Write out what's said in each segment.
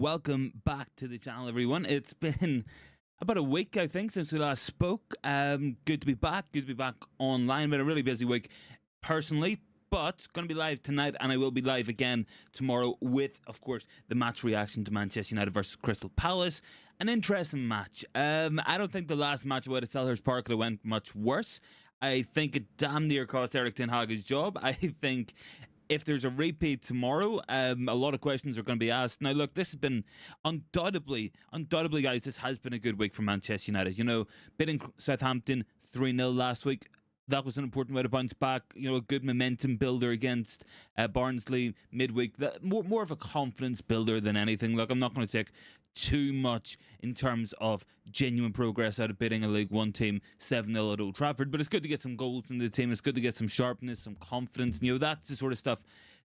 welcome back to the channel, everyone. It's been about a week, I think, since we last spoke. Good to be back. Good to be back online. Been a really busy week personally, but going to be live tonight, and I will be live again tomorrow with, of course, the match reaction to Manchester United versus Crystal Palace. An interesting match. I don't think the last match out at Selhurst Park went much worse. I think it damn near cost Erik Ten Hag his job. I think if there's a repeat tomorrow, a lot of questions are going to be asked. Now, look, this has been undoubtedly, guys, this has been a good week for Manchester United. You know, beating Southampton 3-0 last week. That was an important way to bounce back. You know, a good momentum builder against Barnsley midweek. More of a confidence builder than anything. Look, I'm not going to take too much in terms of genuine progress out of beating a League One team 7-0 at Old Trafford, but it's good to get some goals in the team. It's good to get some sharpness, some confidence. You know, that's the sort of stuff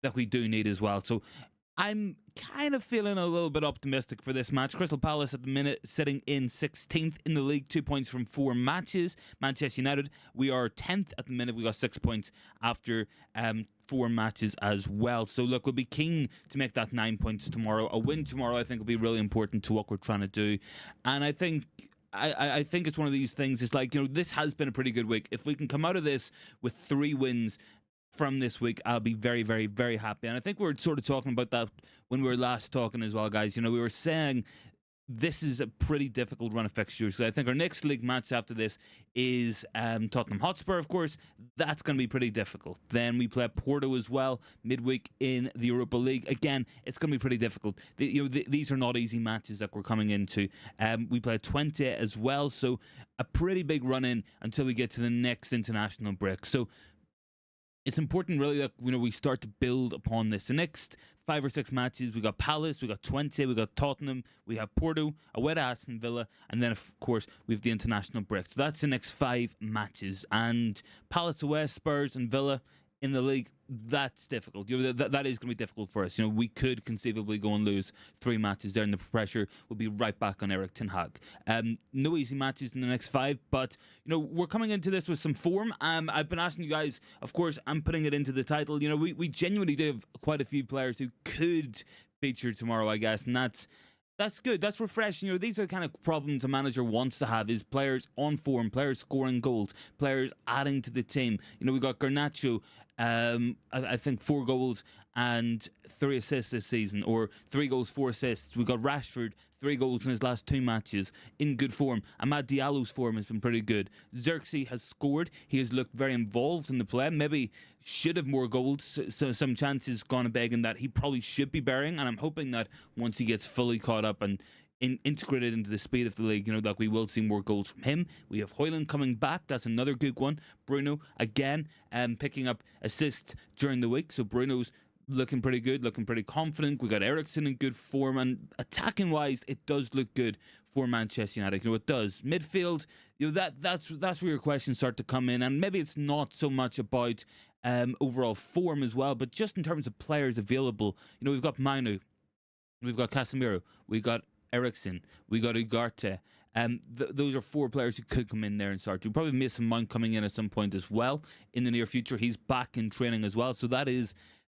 that we do need as well. So I'm kind of feeling a little bit optimistic for this match. Crystal Palace at the minute sitting in 16th in the league, 2 points from 4 matches. Manchester United, we are 10th at the minute. We got 6 points after 4 matches as well. So look, we'll be keen to make that 9 points tomorrow. A win tomorrow, I think, will be really important to what we're trying to do. And I think it's one of these things. It's like, you know, this has been a pretty good week. If we can come out of this with 3 wins from this week, I'll be very, very, very happy. And I think we were sort of talking about that when we were last talking as well, guys. You know, we were saying this is a pretty difficult run of fixtures. So I think our next league match after this is Tottenham Hotspur, of course. That's going to be pretty difficult. Then we play Porto as well midweek in the Europa League. Again, it's going to be pretty difficult. These are not easy matches that we're coming into. We play 20 as well, so a pretty big run in until we get to the next international break. So it's important, really, that we start to build upon this. The next 5 or 6 matches, we got Palace, we got 20, we got Tottenham, we have Porto, away to Aston Villa, and then, of course, we have the international break. So that's the next 5 matches. And Palace away, Spurs and Villa in the league, that's difficult. You know, that is going to be difficult for us. You know, we could conceivably go and lose 3 matches there, and the pressure will be right back on Erik Ten Hag. No easy matches in the next 5, but you know, we're coming into this with some form. I've been asking you guys, of course, I'm putting it into the title. You know, we genuinely do have quite a few players who could feature tomorrow, I guess, and that's good. That's refreshing. You know, these are the kind of problems a manager wants to have: is players on form, players scoring goals, players adding to the team. You know, we got Garnacho, I think 4 goals and 3 assists this season, or 3 goals, 4 assists. We got Rashford, 3 goals in his last 2 matches, in good form. Amad Diallo's form has been pretty good. Zirkzee has scored. He has looked very involved in the play. Maybe should have more goals. So some chances gone a begging that he probably should be burying. And I'm hoping that once he gets fully caught up and integrated into the speed of the league, you know, that we will see more goals from him. We have Højlund coming back. That's another good one. Bruno, again, picking up assists during the week. So Bruno's looking pretty good, looking pretty confident. We got Eriksen in good form, and attacking wise, it does look good for Manchester United. You know, it does. Midfield, you know, that's where your questions start to come in, and maybe it's not so much about overall form as well, but just in terms of players available. You know, we've got Manu, we've got Casemiro, we've got Eriksen, we got Ugarte. Those are 4 players who could come in there and start. We'll probably Mason Mount coming in at some point as well in the near future. He's back in training as well, so that is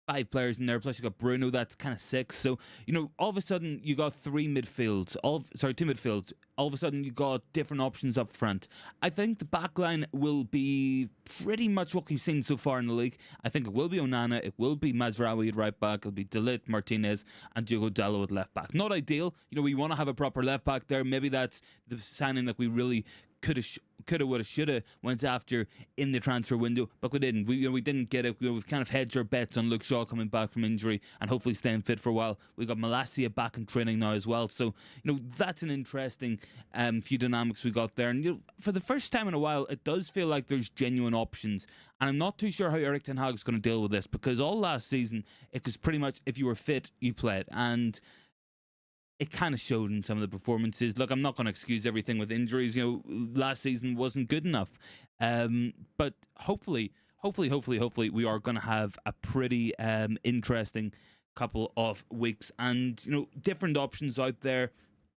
5 players in there, plus you got Bruno, that's kind of 6. So, you know, all of a sudden you got 2 midfields. All of a sudden you got different options up front. I think the back line will be pretty much what we've seen so far in the league. I think it will be Onana, it will be Mazraoui at right back, it'll be De Ligt, Martinez, and Diogo Dalot at left back. Not ideal. You know, we want to have a proper left back there. Maybe that's the signing that we really coulda, woulda, shoulda went after in the transfer window, but we didn't. We didn't get it. We've kind of hedged our bets on Luke Shaw coming back from injury and hopefully staying fit for a while. We got Malacia back in training now as well, so you know, that's an interesting few dynamics we got there. And you know, for the first time in a while, it does feel like there's genuine options. And I'm not too sure how Erik Ten Hag is going to deal with this, because all last season it was pretty much if you were fit, you played, and it kind of showed in some of the performances. Look, I'm not going to excuse everything with injuries. You know, last season wasn't good enough. But hopefully, we are going to have a pretty interesting couple of weeks. And, you know, different options out there.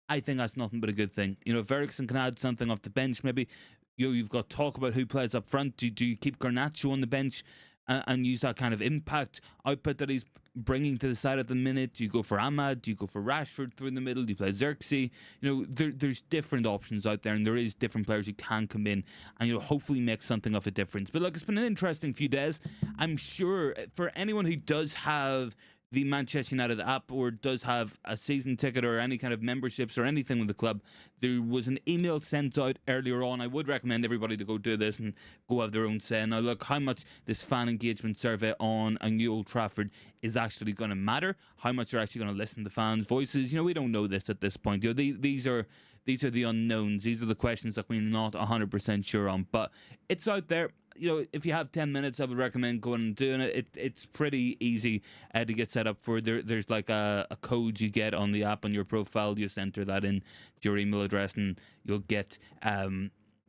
I think that's nothing but a good thing. You know, if Eriksen can add something off the bench, maybe you've got talk about who plays up front. Do you keep Garnacho on the bench and use that kind of impact output that he's bringing to the side at the minute? Do you go for Ahmad? Do you go for Rashford through the middle? Do you play Zirkzee? There's different options out there, and there is different players who can come in and hopefully make something of a difference. But look, it's been an interesting few days. I'm sure for anyone who does have the Manchester United app or does have a season ticket or any kind of memberships or anything with the club, there was an email sent out earlier on. I would recommend everybody to go do this and go have their own say. Now, look, how much this fan engagement survey on a new Old Trafford is actually going to matter, how much they're actually going to listen to fans' voices, we don't know this at this point. These are the unknowns. These are the questions that we're not 100% sure on. But it's out there. If you have 10 minutes, I would recommend going and doing it. It's pretty easy to get set up for. There's like a code you get on the app on your profile. You just enter that in your email address, and you'll get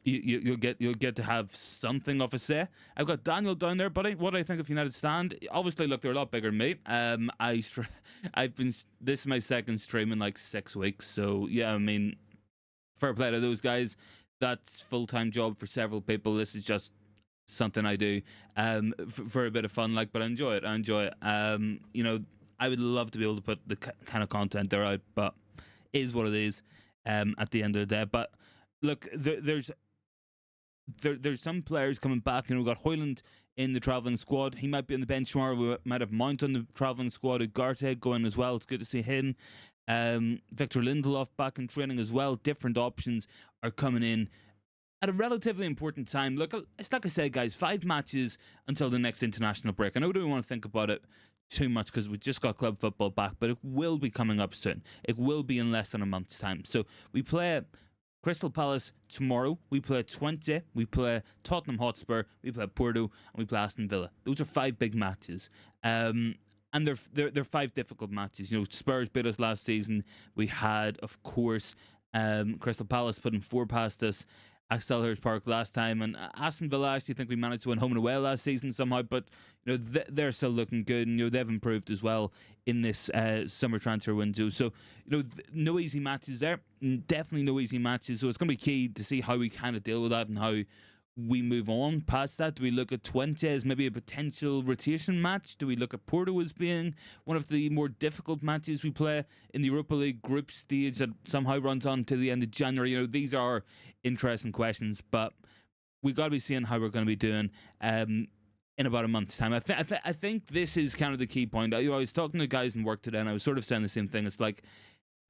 you'll get to have something of a say. I've got Daniel down there, buddy. What do I think of United stand? Obviously, look, they're a lot bigger than me. This is my second stream in like 6 weeks, so yeah, I mean, fair play to those guys. That's full-time job for several people. This is just something I do for a bit of fun, but I enjoy it. I would love to be able to put the kind of content there out, but it is what it is at the end of the day. But look, there's some players coming back. We've got Højlund in the travelling squad. He might be on the bench tomorrow. We might have Mount on the travelling squad. Ugarte going as well. It's good to see him. Victor Lindelof back in training as well. Different options are coming in at a relatively important time. Look, it's like I said, guys, 5 matches until the next international break. I know we don't want to think about it too much because we just got club football back, but it will be coming up soon. It will be in less than a month's time. So we play Crystal Palace tomorrow. We play Twente. We play Tottenham Hotspur. We play Porto, and we play Aston Villa. Those are 5 big matches. And they're 5 difficult matches. Spurs beat us last season. We had, of course, Crystal Palace putting 4 past us at Selhurst Park last time, and Aston Villa, I actually think we managed to win home and away last season somehow, but they're still looking good, and they've improved as well in this summer transfer window. So no easy matches there, definitely no easy matches. So it's going to be key to see how we kind of deal with that and how we move on past that. Do we look at Twente as maybe a potential rotation match? Do we look at Porto as being one of the more difficult matches we play in the Europa League group stage that somehow runs on to the end of January? These are interesting questions, but we've got to be seeing how we're going to be doing in about a month's time. I think this is kind of the key point. I was talking to guys in work today, and I was sort of saying the same thing. It's like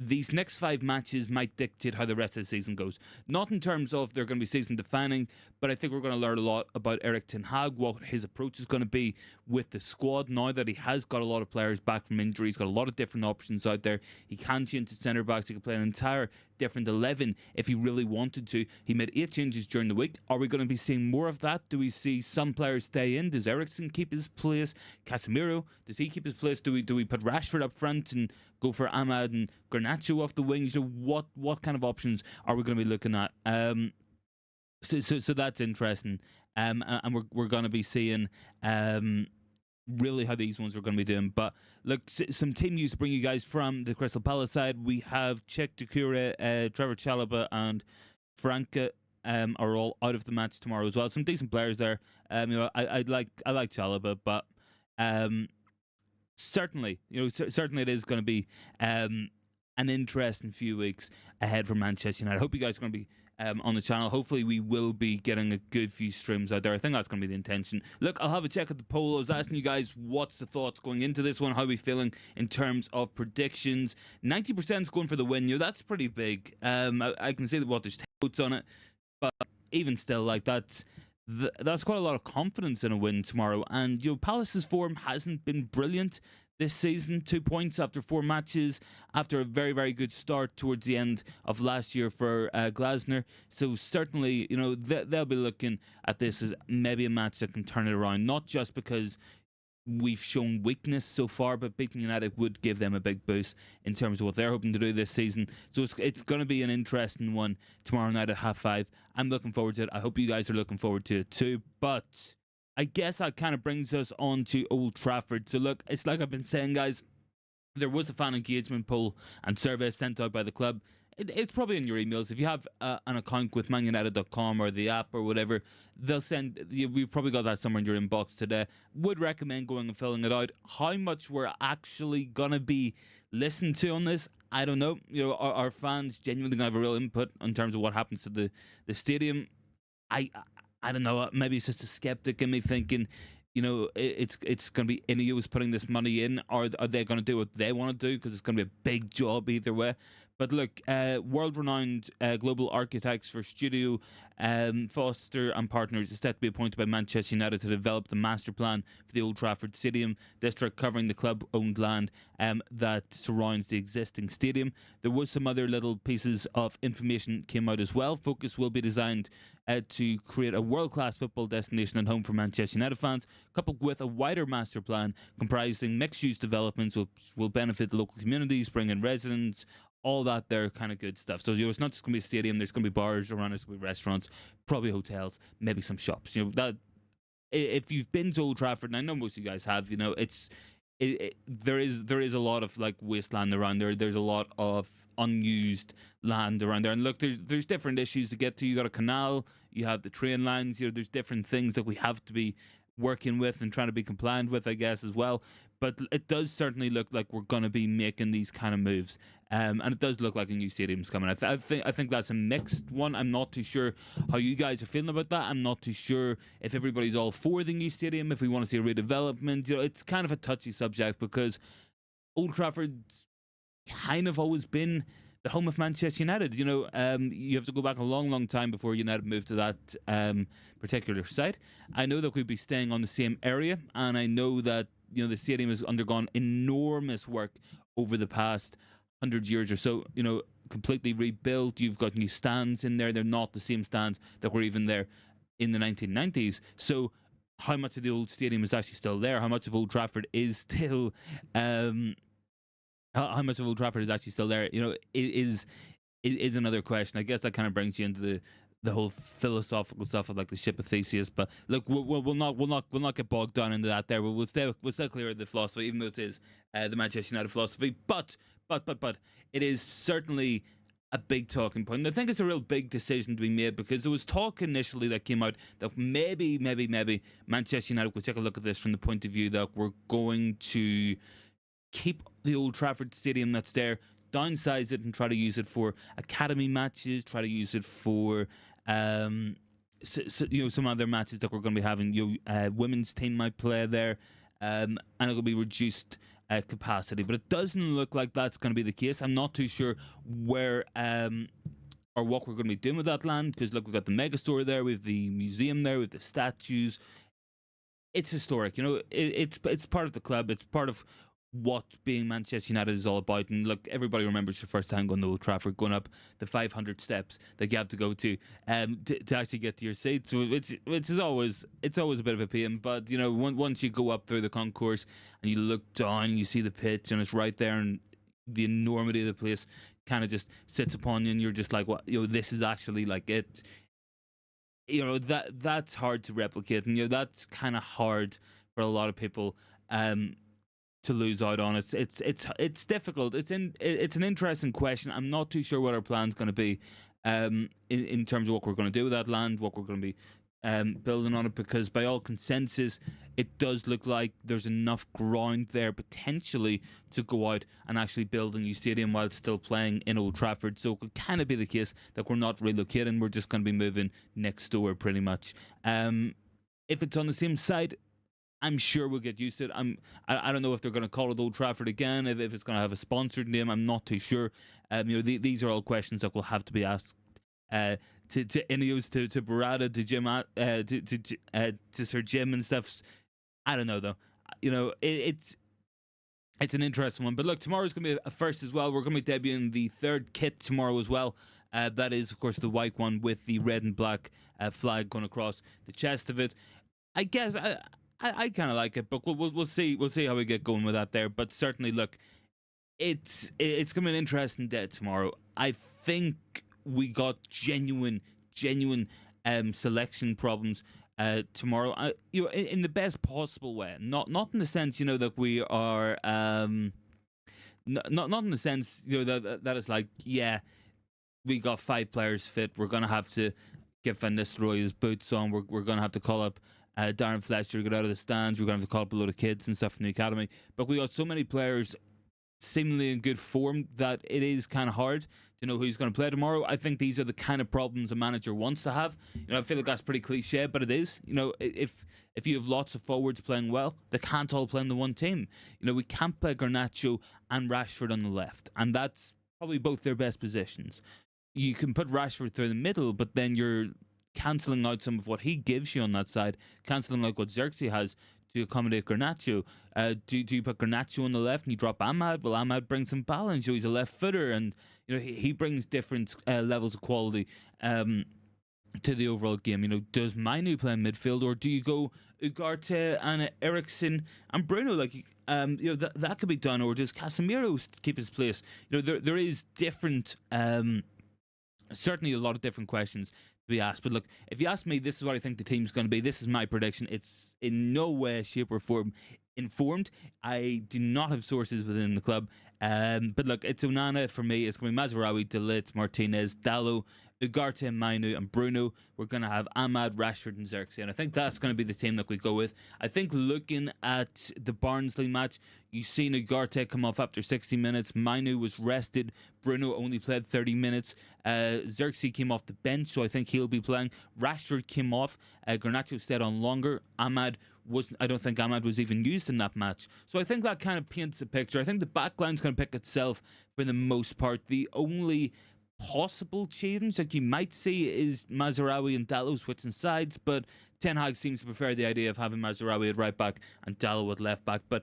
these next 5 matches might dictate how the rest of the season goes. Not in terms of they're going to be season defining, but I think we're going to learn a lot about Erik Ten Hag, what his approach is going to be with the squad now that he has got a lot of players back from injury. He's got a lot of different options out there. He can change to centre backs. He can play an entire different 11 if he really wanted to. He made 8 changes during the week. Are we going to be seeing more of that? Do we see some players stay in? Does Eriksen keep his place? Casemiro, does he keep his place? Do we put Rashford up front and go for Ahmad and Garnacho off the wings? What kind of options are we going to be looking at? So that's interesting. And we're going to be seeing really how these ones are going to be doing. But look, some team news to bring you guys from the Crystal Palace side. We have Czech Doucouré, Trevor Chalobah, and Franca are all out of the match tomorrow as well. Some decent players there. I like Chalobah, but certainly it is going to be an interesting few weeks ahead for Manchester United. I hope you guys are going to be on the channel. Hopefully we will be getting a good few streams out there. I think that's going to be the intention. Look, I'll have a check at the poll. I was asking you guys what's the thoughts going into this one. How are we feeling in terms of predictions? 90% is going for the win. That's pretty big. I can see that there's votes on it, but even still, that's quite a lot of confidence in a win tomorrow. And Palace's form hasn't been brilliant this season. 2 points after 4 matches, after a very, very good start towards the end of last year for Glasner. So certainly, they'll be looking at this as maybe a match that can turn it around, not just because we've shown weakness so far, but beating United would give them a big boost in terms of what they're hoping to do this season. So it's going to be an interesting one tomorrow night at 5:30. I'm looking forward to it. I hope you guys are looking forward to it too. But I guess that kind of brings us on to Old Trafford. So look, it's like I've been saying, guys, there was a fan engagement poll and survey sent out by the club. It's probably in your emails. If you have an account with manunited.com or the app or whatever, they'll send you. We've probably got that somewhere in your inbox today. Would recommend going and filling it out. How much we're actually gonna be listened to on this, I don't know. Our fans genuinely gonna have a real input in terms of what happens to the stadium. I I don't know. Maybe it's just a skeptic in me thinking, it's going to be Ineos putting this money in. Are they going to do what they want to do? Because it's going to be a big job either way. But look, world-renowned global architects for Studio Foster and Partners is set to be appointed by Manchester United to develop the master plan for the Old Trafford Stadium district, covering the club-owned land that surrounds the existing stadium. There was some other little pieces of information came out as well. Focus will be designed to create a world-class football destination and home for Manchester United fans, coupled with a wider master plan comprising mixed-use developments which will benefit the local communities, bring in residents, all that there kind of good stuff. So it's not just going to be a stadium. There's going to be bars around. There's going to be restaurants, probably hotels, maybe some shops. That if you've been to Old Trafford, and I know most of you guys have, there is a lot of like wasteland around there. There's a lot of unused land around there. And look, there's different issues to get to. You got a canal. You have the train lines. There's different things that we have to be working with and trying to be compliant with, I guess, as well. But it does certainly look like we're going to be making these kind of moves, and it does look like a new stadium's coming. I think that's a mixed one. I'm not too sure how you guys are feeling about that. I'm not too sure if everybody's all for the new stadium, if we want to see a redevelopment. It's kind of a touchy subject because Old Trafford's kind of always been the home of Manchester United. You have to go back a long, long time before United moved to that particular site. I know that we'd be staying on the same area, and I know that the stadium has undergone enormous work over the past 100 years or so. Completely rebuilt. You've got new stands in there. They're not the same stands that were even there in the 1990s. So how much of the old stadium is actually still there? How much of Old Trafford is still how much of Old Trafford is actually still there? Is another question. I guess that kind of brings you into the whole philosophical stuff of like the ship of Theseus. But look, we'll not get bogged down into that. There, we'll stay clear of the philosophy, even though it is the Manchester United philosophy. But it is certainly a big talking point. And I think it's a real big decision to be made because there was talk initially that came out that maybe Manchester United would take a look at this from the point of view that we're going to keep the Old Trafford Stadium that's there, downsize it and try to use it for academy matches, try to use it for some other matches that we're going to be having. Women's team might play there, and it'll be reduced capacity. But it doesn't look like that's going to be the case. I'm not too sure where or what we're going to be doing with that land because look, we've got the megastore there, we've the museum there, we've the statues. It's historic, it's part of the club. It's part of what being Manchester United is all about. And look, everybody remembers the first time going to Old Trafford, going up the 500 steps that you have to go to actually get to your seat. So it's always a bit of a pain. But once you go up through the concourse and you look down, you see the pitch and it's right there, and the enormity of the place kind of just sits upon you, and you're just like, what? This is actually like it. That's hard to replicate, and that's kind of hard for a lot of people to lose out on. It's difficult. It's an interesting question. I'm not too sure what our plan's going to be in terms of what we're going to do with that land, what we're going to be building on it, because by all consensus it does look like there's enough ground there potentially to go out and actually build a new stadium while still playing in Old Trafford. So it could kind of be the case that we're not relocating, we're just going to be moving next door pretty much. If it's on the same site, I'm sure we'll get used to it. I don't know if they're going to call it Old Trafford again, if it's going to have a sponsored name. I'm not too sure. These are all questions that will have to be asked to Ineos, to Barada, to Jim, to Sir Jim and stuff. I don't know though. It's an interesting one. But look, tomorrow's going to be a first as well. We're going to be debuting the third kit tomorrow as well. That is, of course, the white one with the red and black flag going across the chest of it. I guess I kind of like it, but we'll see how we get going with that there. But certainly, look, it's going to be an interesting day tomorrow. I think we got genuine selection problems tomorrow. In the best possible way. Not in the sense that we are not in the sense that it's like, yeah, we got 5 players fit. We're going to have to get Van Nistelrooy his boots on. We're going to have to call up Darren Fletcher, get out of the stands. We're going to have to call up a load of kids and stuff from the academy. But we got so many players seemingly in good form that it is kind of hard to know who's going to play tomorrow. I think these are the kind of problems a manager wants to have. I feel like that's pretty cliche, but it is. If you have lots of forwards playing well, they can't all play in the one team. We can't play Garnacho and Rashford on the left, and that's probably both their best positions. You can put Rashford through the middle, but then you're cancelling out some of what he gives you on that side, cancelling out what Zirkzee has to accommodate Garnacho. Do you put Garnacho on the left and you drop Ahmad? Well, Ahmad brings some balance. He's a left footer, and he brings different levels of quality to the overall game. Does Mainu play in midfield, or do you go Ugarte and Eriksen and Bruno? That could be done, or does Casemiro keep his place? There is different, certainly a lot of different questions to be asked. But look, if you ask me, this is what I think the team's going to be. This is my prediction. It's in no way, shape, or form informed. I do not have sources within the club. But look, it's Onana for me. It's going to be Mazraoui, De Ligt, Martinez, Dallo, Ugarte, Mainu, and Bruno. We're going to have Ahmad, Rashford, and Zirkzee. And I think that's going to be the team that we go with. I think looking at the Barnsley match, you've seen Ugarte come off after 60 minutes. Mainu was rested. Bruno only played 30 minutes. Zirkzee came off the bench, so I think he'll be playing. Rashford came off. Garnacho stayed on longer. I don't think Ahmad was even used in that match. So I think that kind of paints the picture. I think the backline's going to pick itself for the most part. The only possible change that you might see is Mazraoui and Dallo switching sides, but Ten Hag seems to prefer the idea of having Mazraoui at right back and Dallo at left back. But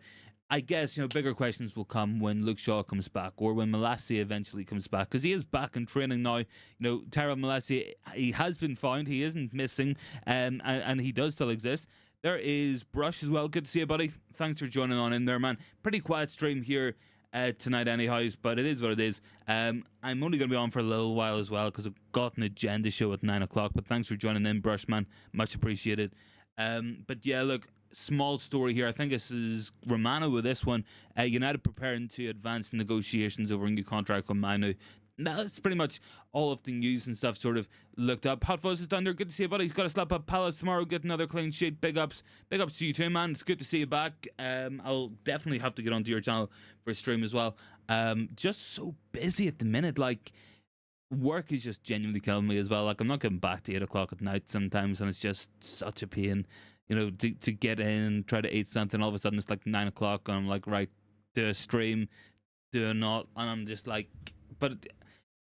I guess, bigger questions will come when Luke Shaw comes back, or when Malacia eventually comes back, because he is back in training now. Tyrell Malacia, he has been found. He isn't missing, and he does still exist. There is Brush as well. Good to see you, buddy. Thanks for joining on in there, man. Pretty quiet stream here tonight anyhows, but it is what it is. I'm only going to be on for a little while as well, because I've got an agenda show at 9 o'clock, but thanks for joining in, Brush, man. Much appreciated. But yeah, look, small story here. I think this is Romano with this one. United preparing to advance negotiations over a new contract with Manu. That's pretty much all of the news and stuff sort of looked up. Hot Fuzz is down there. Good to see you, buddy. He's got to slap up Palace tomorrow. Get another clean sheet. Big ups. Big ups to you too, man. It's good to see you back. I'll definitely have to get onto your channel for a stream as well. Just so busy at the minute. Work is just genuinely killing me as well. I'm not getting back to 8 o'clock at night sometimes, and it's just such a pain. To get in, try to eat something. All of a sudden it's 9 o'clock, and I'm like, right, do a stream, do a not, and I'm just like, but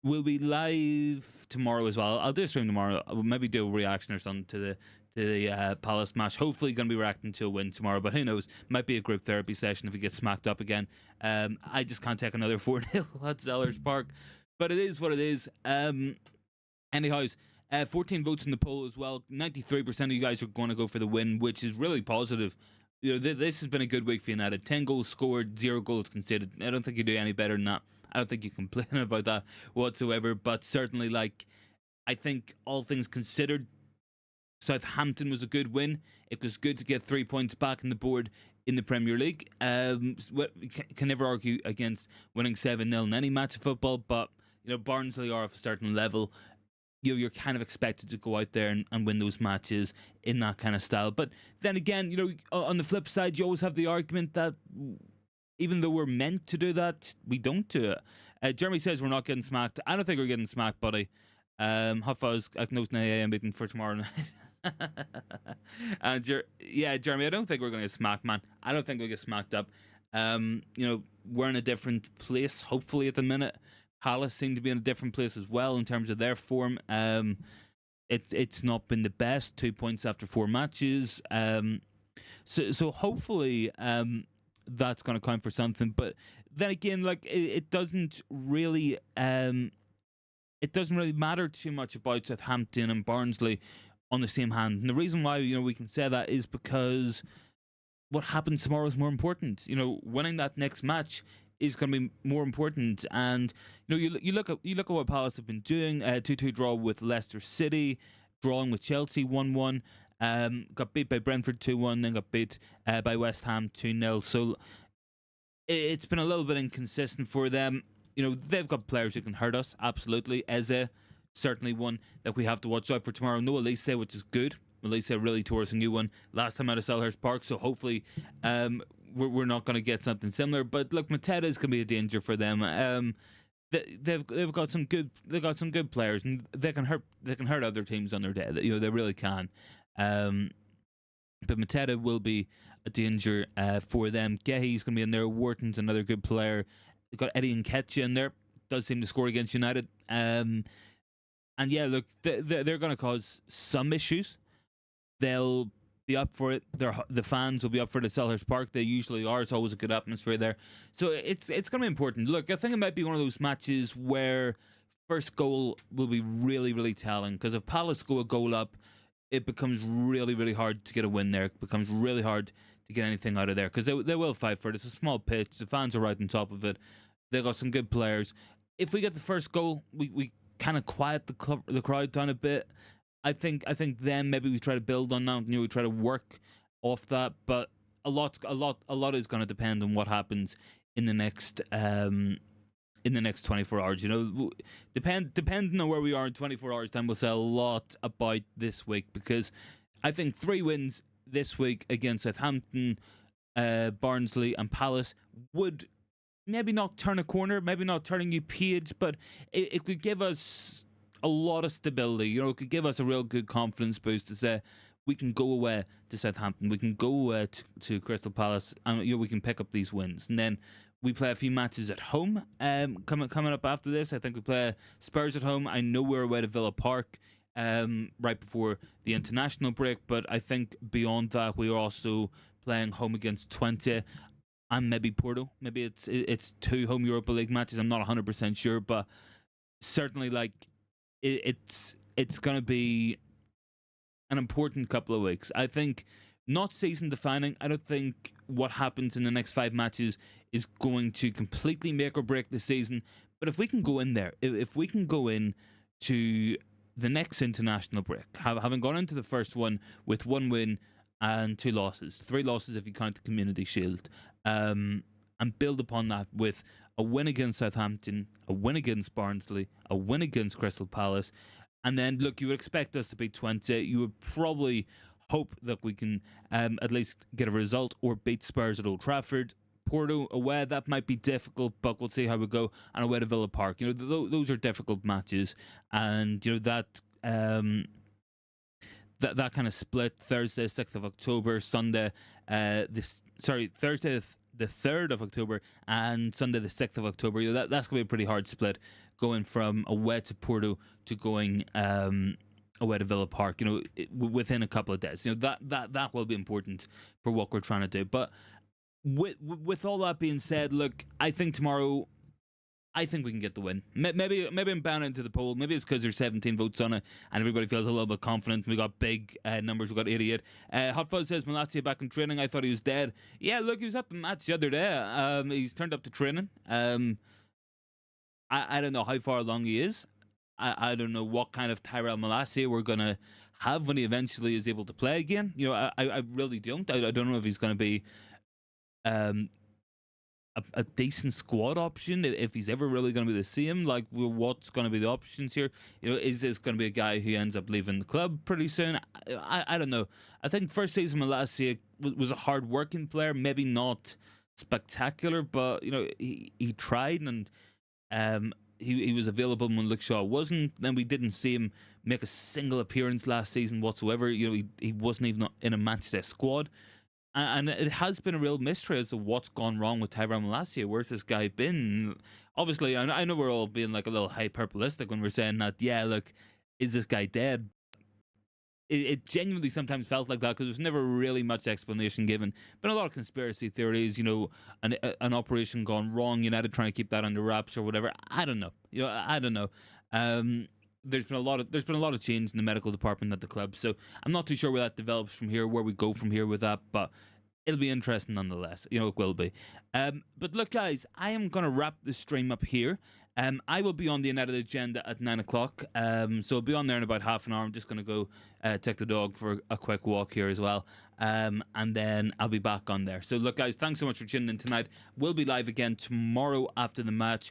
we'll be live tomorrow as well. I'll do a stream tomorrow. I'll maybe do a reaction or something to the Palace match. Hopefully going to be reacting to a win tomorrow, but who knows? Might be a group therapy session if we get smacked up again. I just can't take another 4-0 at Selhurst Park, but it is what it is. Anyhows, 14 votes in the poll as well. 93% of you guys are going to go for the win, which is really positive. This has been a good week for United. 10 goals scored, 0 goals conceded. I don't think you do any better than that. I don't think you complain about that whatsoever, but certainly, I think all things considered, Southampton was a good win. It was good to get 3 points back on the board in the Premier League. Can never argue against winning 7-0 in any match of football, but Barnsley are of a certain level. You're kind of expected to go out there and win those matches in that kind of style. But then again, on the flip side, you always have the argument that even though we're meant to do that, we don't do it. Jeremy says we're not getting smacked. I don't think we're getting smacked, buddy. Hot Fuzz, I know 9 a.m. meeting for tomorrow night. And Jeremy, I don't think we're going to get smacked, man. I don't think we'll get smacked up. We're in a different place, hopefully, at the minute. Palace seem to be in a different place as well in terms of their form. It's not been the best. 2 points after 4 matches. So hopefully that's going to count for something. But then again, it doesn't really matter too much about Southampton and Barnsley on the same hand. And the reason why we can say that is because what happens tomorrow is more important. Winning that next match is going to be more important. And you look at what Palace have been doing. 2-2 draw with Leicester City, drawing with Chelsea 1-1. Got beat by Brentford 2-1, then got beat by West Ham 2-0. So it's been a little bit inconsistent for them. they've got players who can hurt us. Absolutely, Eze certainly one that we have to watch out for tomorrow. No Elise, which is good. Elise really tore us a new one last time out of Selhurst Park, so hopefully we're not going to get something similar. But look, Mateta is going to be a danger for them. They've got some good players, and they can hurt other teams on their day. They really can. But Mateta will be a danger for them. Gehi's going to be in there. Wharton's another good player. They've got Eddie Nketiah in there. Does seem to score against United. And yeah, look, they're going to cause some issues. They'll be up for it. The fans will be up for it at Selhurst Park. They usually are. It's always a good atmosphere there. So it's going to be important. Look, I think it might be one of those matches where first goal will be really, really telling. Because if Palace go a goal up, it becomes really, really hard to get a win there. It becomes really hard to get anything out of there. Because they will fight for it. It's a small pitch. The fans are right on top of it. They've got some good players. If we get the first goal, we kind of quiet the crowd down a bit. I think then maybe we try to build on that. We try to work off that. But a lot is going to depend on what happens in the next 24 hours. Depending on where we are in 24 hours time, we'll say a lot about this week, because I think 3 wins this week against Southampton, Barnsley, and Palace would maybe not turn a corner, maybe not turn a new page, but it could give us a lot of stability. It could give us a real good confidence boost to say we can go away to Southampton, we can go away to Crystal Palace, and we can pick up these wins. And then we play a few matches at home coming up after this. I think we play Spurs at home. I know we're away to Villa Park right before the international break, but I think beyond that we are also playing home against Twente and maybe Porto. Maybe it's 2 home Europa League matches. I'm not 100% sure, but certainly it's going to be an important couple of weeks. I think not season defining. I don't think what happens in the next 5 matches is going to completely make or break the season. But if we can go in there, if we can go in to the next international break, having gone into the first one with 1 win and 2 losses, 3 losses if you count the Community Shield, and build upon that with a win against Southampton, a win against Barnsley, a win against Crystal Palace, and then look, you would expect us to beat Twente. You would probably hope that we can at least get a result or beat Spurs at Old Trafford. Porto away, that might be difficult, but we'll see how we go. And away to Villa Park, those are difficult matches, and that that kind of split Thursday 6th of October, Sunday Thursday the 3rd of October and Sunday the 6th of October. That's going to be a pretty hard split, going from away to Porto to going away to Villa Park, within a couple of days. That will be important for what we're trying to do. But with all that being said, look, I think tomorrow, I think we can get the win. Maybe I'm bound into the poll. Maybe it's because there's 17 votes on it and everybody feels a little bit confident. We got big numbers. We got 88. Hot Fuzz says Malacia back in training. I thought he was dead. Yeah, look, he was at the match the other day. He's turned up to training. I don't know how far along he is. I don't know what kind of Tyrell Malacia we're going to have when he eventually is able to play again. I really don't. I don't know if he's going to be a decent squad option, if he's ever really going to be the same. What's going to be the options here? Is this going to be a guy who ends up leaving the club pretty soon? I don't know. I think first season Malacia was a hard working player, maybe not spectacular, but he tried, and he was available when Luke Shaw wasn't. Then we didn't see him make a single appearance last season whatsoever. He wasn't even in a matchday squad. And it has been a real mystery as to what's gone wrong with Tyrell Malacia. Where's this guy been? Obviously, I know we're all being a little hyperbolistic when we're saying that, yeah, look, is this guy dead? It genuinely sometimes felt like that, because there's never really much explanation given. Been a lot of conspiracy theories, an operation gone wrong, United trying to keep that under wraps or whatever. I don't know. I don't know. There's been a lot of change in the medical department at the club, so I'm not too sure where that develops from here, where we go from here with that, but it'll be interesting nonetheless. It will be. But look, guys, I am going to wrap the stream up here. I will be on the United agenda at 9 o'clock, so I'll be on there in about half an hour. I'm just going to go take the dog for a quick walk here as well, and then I'll be back on there. So look, guys, thanks so much for tuning in tonight. We'll be live again tomorrow after the match.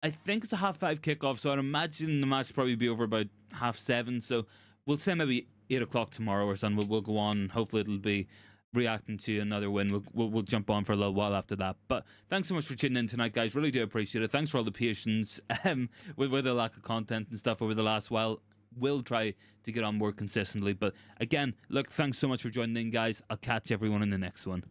I think it's a 5:30 kickoff, so I'd imagine the match will probably be over about 7:30. So we'll say maybe 8 o'clock tomorrow or something. We'll go on. Hopefully, it'll be reacting to another win. We'll jump on for a little while after that. But thanks so much for tuning in tonight, guys. Really do appreciate it. Thanks for all the patience with the lack of content and stuff over the last while. We'll try to get on more consistently. But again, look, thanks so much for joining in, guys. I'll catch everyone in the next one.